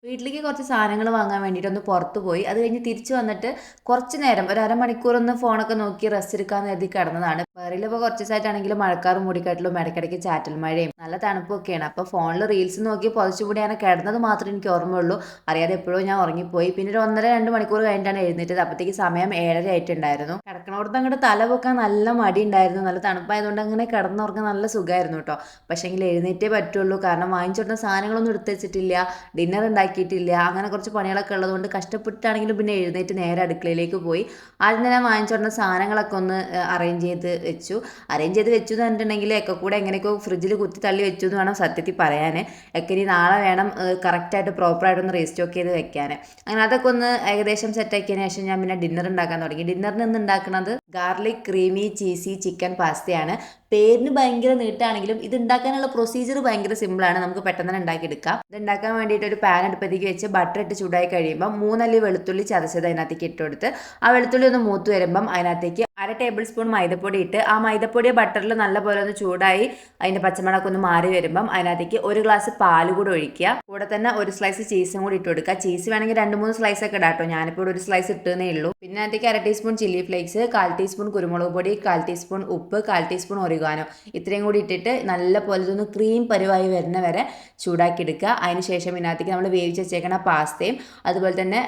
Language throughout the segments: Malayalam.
വീട്ടിലേക്ക് കുറച്ച് സാധനങ്ങൾ വാങ്ങാൻ വേണ്ടിയിട്ട് ഒന്ന് പുറത്ത് പോയി. അത് കഴിഞ്ഞ് തിരിച്ച് വന്നിട്ട് കുറച്ച് നേരം ഒരു അരമണിക്കൂറൊന്ന് ഫോണൊക്കെ നോക്കി റെസ്റ്റ് എടുക്കാമെന്ന് കരുതി കിടന്നതാണ്. വേറെയിലിപ്പോൾ കുറച്ച് ദിവസമായിട്ടാണെങ്കിലും മഴക്കാറും മൂടിക്കാട്ടിലും ഇടയ്ക്കിടയ്ക്ക് ചാറ്റൽ മഴയും നല്ല തണുപ്പൊക്കെയാണ്. അപ്പോൾ ഫോണിൽ റീൽസ് നോക്കി പുതച്ചുകൂടി അങ്ങനെ കിടന്നത് മാത്രമേ എനിക്ക് ഓർമ്മയുള്ളൂ. അറിയാതെ എപ്പോഴും ഞാൻ ഉറങ്ങിപ്പോയി. പിന്നെ ഒരു 1.5-2 മണിക്കൂർ കഴിഞ്ഞിട്ടാണ് എഴുന്നേറ്റത്. അപ്പോഴത്തേക്ക് സമയം 7:30 ആയിട്ടുണ്ടായിരുന്നു. കിടക്കണോടത്ത് അങ്ങോട്ട് തല പൊക്കാൻ നല്ല മടി ഉണ്ടായിരുന്നു. നല്ല തണുപ്പായതുകൊണ്ട് അങ്ങനെ കിടന്നുറങ്ങാൻ നല്ല സുഖമായിരുന്നു കേട്ടോ. പക്ഷേങ്കിൽ എഴുന്നേറ്റേ പറ്റുള്ളൂ. കാരണം വാങ്ങിച്ചിടുന്ന സാധനങ്ങളൊന്നും എടുത്ത് വെച്ചിട്ടില്ല, ഡിന്നർ ഉണ്ടാക്കിയിട്ടില്ല, അങ്ങനെ കുറച്ച് പണികളൊക്കെ ഉള്ളതുകൊണ്ട് കഷ്ടപ്പെട്ടാണെങ്കിലും പിന്നെ എഴുന്നേറ്റ് നേരെ അടുക്കളയിലേക്ക് പോയി. ആദ്യം തന്നെ വാങ്ങിച്ചിടുന്ന സാധനങ്ങളൊക്കെ ഒന്ന് അറേഞ്ച് ചെയ്ത് വെച്ചു എന്ന് പറഞ്ഞിട്ടുണ്ടെങ്കിൽ ഒക്കെ കൂടെ എങ്ങനെയൊക്കെ ഫ്രിഡ്ജിൽ കുത്തി തള്ളി വെച്ചു എന്ന് വേണം സത്യത്തിൽ പറയാൻ. ഒക്കെ ഇനി നാളെ വേണം കറക്റ്റായിട്ട് പ്രോപ്പറായിട്ടൊന്ന് റീസ്റ്റോക്ക് ചെയ്ത് വെക്കാൻ. അങ്ങനെ അതൊക്കെ ഒന്ന് ഏകദേശം സെറ്റാക്കിയതിന് ശേഷം ഞാൻ പിന്നെ ഡിന്നർ ഉണ്ടാക്കാൻ തുടങ്ങി. ഡിന്നറിന് ഇന്ന് ഉണ്ടാക്കുന്നത് ഗാർലിക് ക്രീമി ചീസി ചിക്കൻ പാസ്തയാണ്. പേരിന് ഭയങ്കര നീട്ടാണെങ്കിലും ഇത് ഉണ്ടാക്കാനുള്ള പ്രൊസീജിയർ ഭയങ്കര സിമ്പിളാണ്. നമുക്ക് പെട്ടെന്ന് തന്നെ ഉണ്ടാക്കിയെടുക്കാം. ഇത് ഉണ്ടാക്കാൻ വേണ്ടിയിട്ട് ഒരു പാൻ അടുപ്പത്തേക്ക് വെച്ച് ബട്ടർ ഇട്ട് ചൂടായി കഴിയുമ്പോൾ 3 അല്ലി വെളുത്തുള്ളി ചതച്ചത് അതിനകത്തേക്ക് ഇട്ട് കൊടുത്ത് ആ വെളുത്തുള്ളി ഒന്ന് മൂത്ത് വരുമ്പം അതിനകത്തേക്ക് 1/2 ടേബിൾ സ്പൂൺ മൈദപ്പൊടി ഇട്ട് ആ മൈദപ്പൊടി ബട്ടറിൽ നല്ലപോലെ ഒന്ന് ചൂടായി അതിൻ്റെ പച്ചമണമൊക്കെ ഒന്ന് മാറി വരുമ്പം അതിനകത്തേക്ക് 1 ഗ്ലാസ് പാൽ കൂടെ ഒഴിക്കുക. കൂടെ തന്നെ 1 സ്ലൈസ് ചീസും കൂടി ഇട്ട് കൊടുക്കുക. ചീസ് വേണമെങ്കിൽ 2-3 സ്ലൈസ് ഒക്കെ ഇടാം കേട്ടോ. ഞാനിപ്പോൾ 1 സ്ലൈസ് ഇട്ടേ ഉള്ളൂ. പിന്നെ അതിലേക്ക് 1/2 ടീസ്പൂൺ ചില്ലി ഫ്ലേക്സ്, 1/4 ടീസ്പൂൺ കുരുമുളക് പൊടി, 1/4 ടീസ്പൂൺ ഉപ്പ്, 1/4 ടീസ്പൂൺ ഒറിഗാനോ ഇത്രയും കൂടി ഇട്ടിട്ട് നല്ലപോലെ ഇതൊന്ന് ക്രീം പരുവായി വരുന്ന വരെ ചൂടാക്കി എടുക്കുക. അതിനുശേഷം ഇതിനകത്തേക്ക് നമ്മൾ വേവിച്ച് വെച്ചേക്കണ പാസ്തയും അതുപോലെ തന്നെ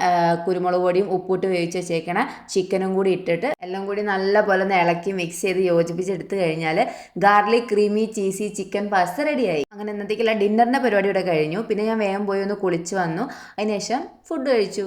കുരുമുളക് പൊടിയും ഉപ്പിട്ട് വേവിച്ച് വെച്ചേക്കണ ചിക്കനും കൂടി ഇട്ടിട്ട് എല്ലാം കൂടി നല്ലപോലെ ഒന്ന് ഇളക്കി മിക്സ് ചെയ്ത് യോജിപ്പിച്ചെടുത്ത് കഴിഞ്ഞാൽ garlic creamy cheesy chicken pasta റെഡിയായി. അങ്ങനെ ഇന്നത്തേക്കുള്ള ഡിന്നറിൻ്റെ പരിപാടി ഇവിടെ കഴിഞ്ഞു. പിന്നെ ഞാൻ വേഗം പോയി ഒന്ന് കുളിച്ച് വന്നു. അതിനുശേഷം ഫുഡ് കഴിച്ചു.